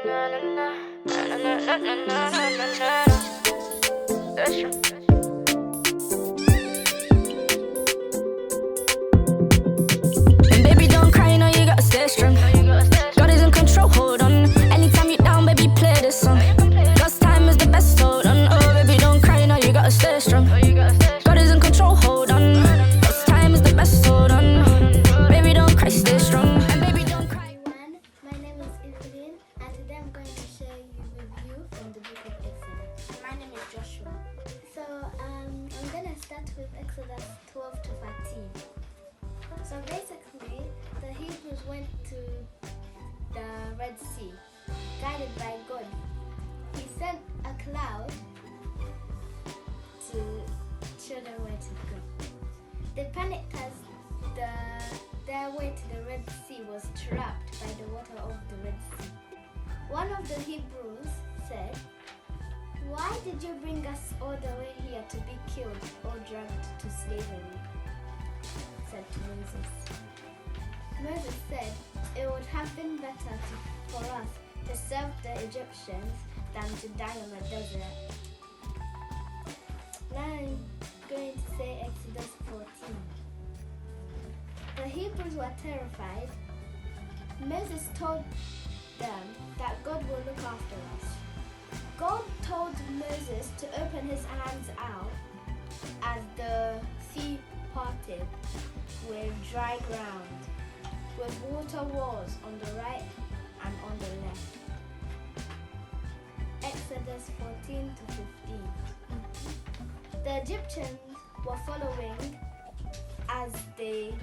And baby, don't cry, you know you gotta stay strong. God is in control, hold on. Anytime you're down, baby, play this song. God's time is the best, hold on. Oh, baby, don't cry, you know you gotta stay strong. God is in control, hold on. God's time is the best, hold on. Baby, don't cry, stay strong. And baby, don't cry. Everyone, my name is Evelyn, and today I'm going to share you review from the book of Exodus. My name is Joshua. So I'm going to start with Exodus 12 to 13. So basically, the Hebrews went to the Red Sea, guided by God. He sent a cloud to show them where to go. They panicked as their way to the Red Sea was trapped by the water of the Red Sea. One of the Hebrews said, "Why did you bring us all the way here to be killed or dragged to slavery?" said to Moses. Moses said, "It would have been better for us to serve the Egyptians than to die on the desert." Now I'm going to say Exodus 14. The Hebrews were terrified. Moses told them that God will look after us. God told Moses to open his hands out as the sea parted with dry ground, with water walls on the right and on the left. Exodus 14 to 15. The Egyptians were following as they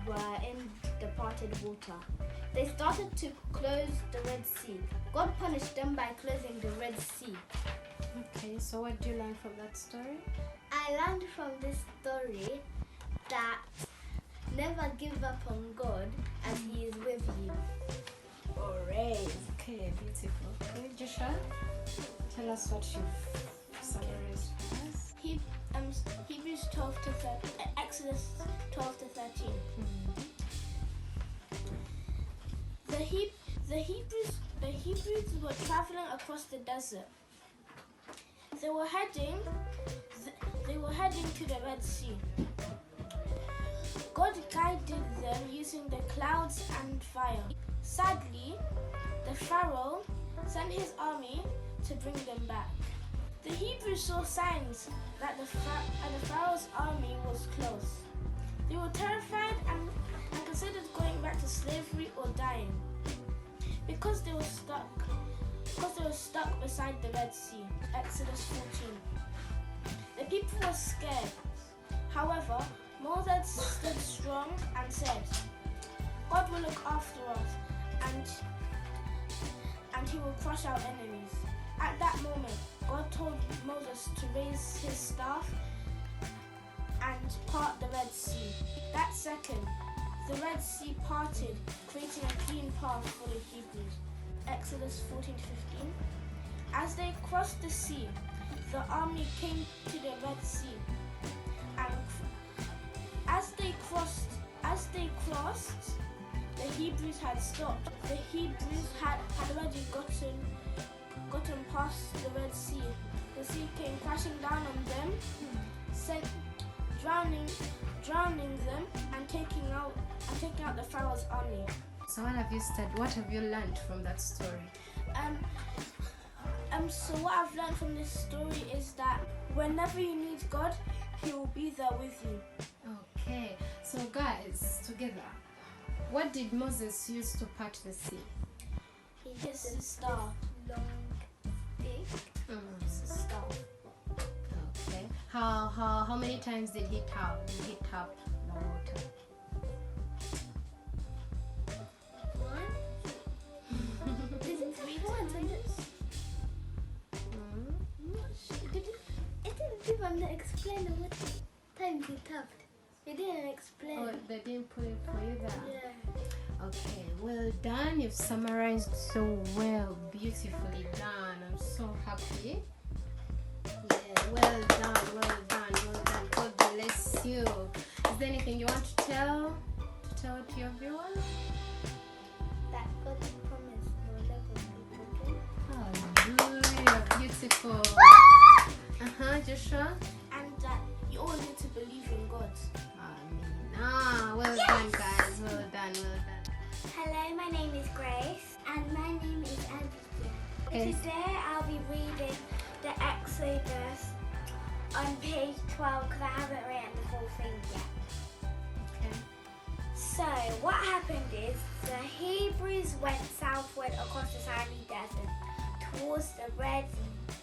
were in the parted water. They started to close the Red Sea. God punished them by closing the Red Sea. Okay, so what do you learn from that story? I learned from this story that never give up on God as He is with you. Alright. Okay, beautiful. Okay, Joshua, tell us what you've summarized for us. Hebrews 12 to 13, Exodus 12 to 13. The Hebrews were traveling across the desert. They were heading to the Red Sea. God guided them using the clouds and fire. Sadly, the Pharaoh sent his army to bring them back. The Hebrews saw signs that the Pharaoh's army was close. They were terrified and considered going back to slavery or dying because they were stuck beside the Red Sea. Exodus 14. The people were scared. However, Moses stood strong and said, "God will look after us and He will crush our enemies." At that moment, God told Moses to raise his staff and part the Red Sea. That second, the Red Sea parted, creating a clean path for the Hebrews. Exodus 14 to 15. As they crossed the sea, the army came to the Red Sea, and as they crossed, the Hebrews had stopped. The Hebrews had already gotten past the Red Sea. The sea came crashing down on them, drowning them and taking out the Pharaoh's army. So what have you studied? What have you learned from that story? So what I've learned from this story is that whenever you need God, He will be there with you. Okay, so guys, together, what did Moses use to part the sea? He used a staff. Long stick. Staff. Okay. How many times did he tap the water? One. Is it 3 times? It didn't even explain what times he tapped. It didn't explain. Oh, they didn't put it for you there? Yeah. Okay, well done. You've summarized so well. Beautifully done. I'm so happy. Yeah, well done. God bless you. Is there anything you want to tell to your viewers? That God promised no level will be broken. beautiful. Joshua. And that you always need to believe in God. Well done, guys. Well done, well done. Hello, my name is Grace. And my name is Abigail. Okay. Today I'll be reading the Exodus on page 12 because I haven't written the whole thing yet. Okay. So, what happened is the Hebrews went southward across the Sinai Desert towards the Red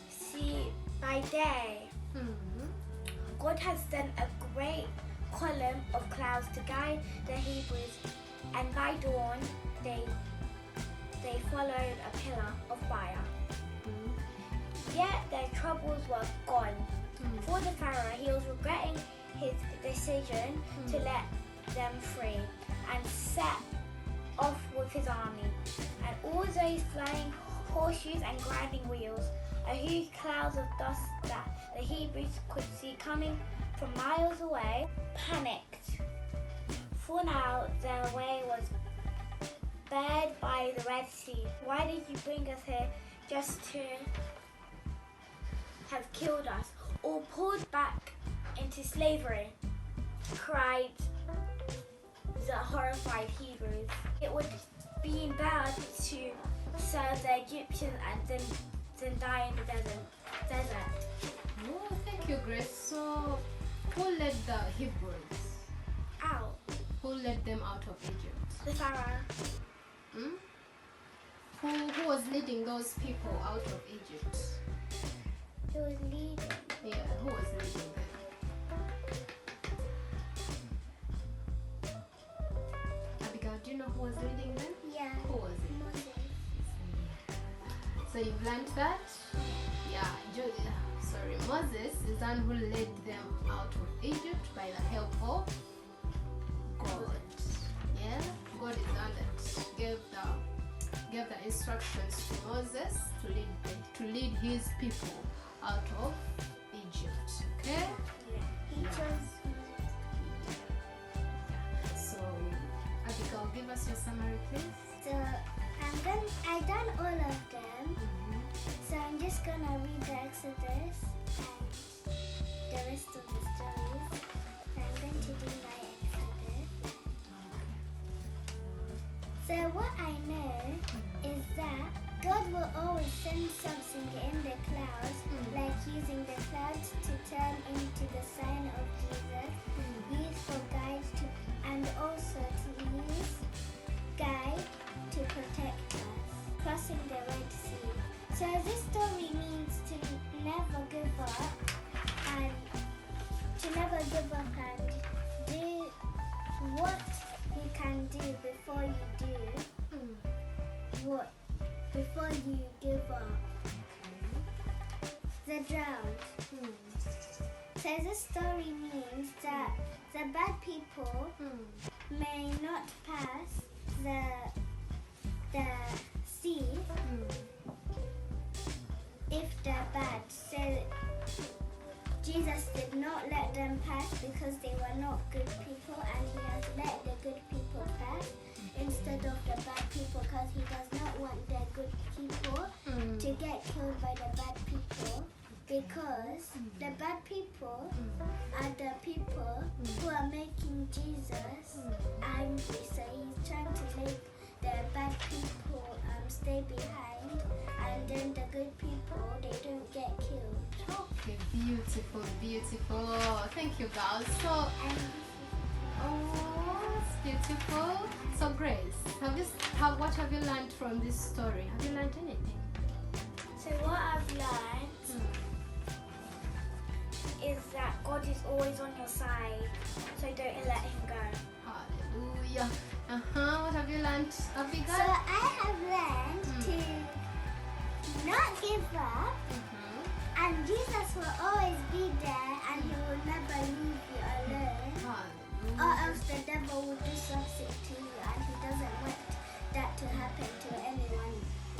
Sea by day. God had sent a great column of clouds to guide the Hebrews, and by dawn they followed a pillar of fire. Yet their troubles were gone. For the Pharaoh, he was regretting his decision to let them free and set off with his army. And all those flying horseshoes and grinding wheels, a huge cloud of dust that the Hebrews could see coming from miles away, panicked. For now their way was barred by the Red Sea. Why did you bring us here just to have killed us or pulled back into slavery? Cried the horrified Hebrews. It would be better to serve the Egyptians and then die in the desert. Oh, thank you, Grace. So, who led the Hebrews? Out. Who led them out of Egypt? The Pharaoh. Who was leading those people out of Egypt? He was leading. Yeah, who was leading them? Abigail, do you know who was leading them? Yeah. Who was it? Moses. So you've learned that? Yeah, Moses is the one who led them out of Egypt by the help of God. Yeah, God is the one that gave the instructions to Moses to lead his people out of Egypt. Okay? Yeah. He chose. So Abigail, give us your summary, please. So I done all of them. So I'm just gonna read the Exodus and the rest of the stories. I'm going to do my Exodus. So what I know is that God will always send something in the clouds, like using the clouds to turn into the sign of Jesus, used for guides to, and also to use guide to protect us, crossing the Red Sea. So this story means to never give up and do what you can do before you give up. The drowned. So this story means that the bad people may not pass the sea if they're bad. So Jesus did not let them pass because they were not good people, and he has let the good people pass instead of the bad people because he does not want the good people to get killed by the bad people, because the bad people are the people who are making Jesus angry. So he's trying to make the bad people stay behind, and then the good people, they don't get killed. Okay, beautiful, beautiful. Thank you, girls. So, it's beautiful. So, Grace, what have you learned from this story? Have you learned anything? So what I've learned is that God is always on your side, so don't let him go. Hallelujah. What have you learned, Abigail? So I have learned to not give up, and Jesus will always be there, and he will never leave you alone. Hallelujah. Or else the devil will do something to you, and he doesn't want that to happen to anyone,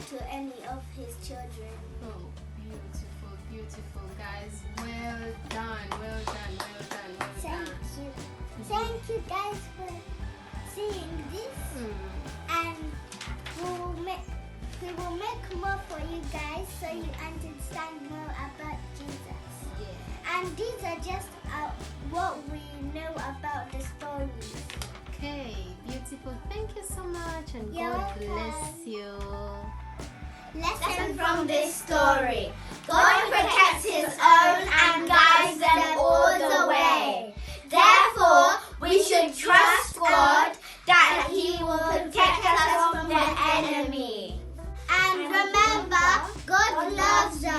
to any of his children. Oh, beautiful, beautiful, guys. Well done, well done, well done, well Thank done. you. Thank you guys for seeing this, and We will make more for you guys so you understand more about Jesus. Yeah. And these are just what we know about the stories. Okay, beautiful. Thank you so much, and You're God bless welcome. you. Lesson from this story. God protects his own and guides them all the way. Therefore, we should trust God that he will protect us from the enemy. And remember, God loves you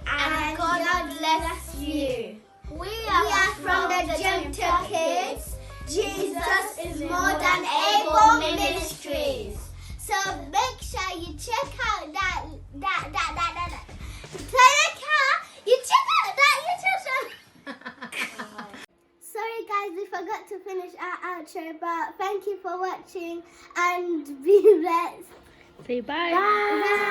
and God loves you. We are from the JIMTA Kids. Jesus is more than able ministries. So make sure you check out that Sorry guys, we forgot to finish our outro, but thank you for watching and be blessed. Say bye. Bye.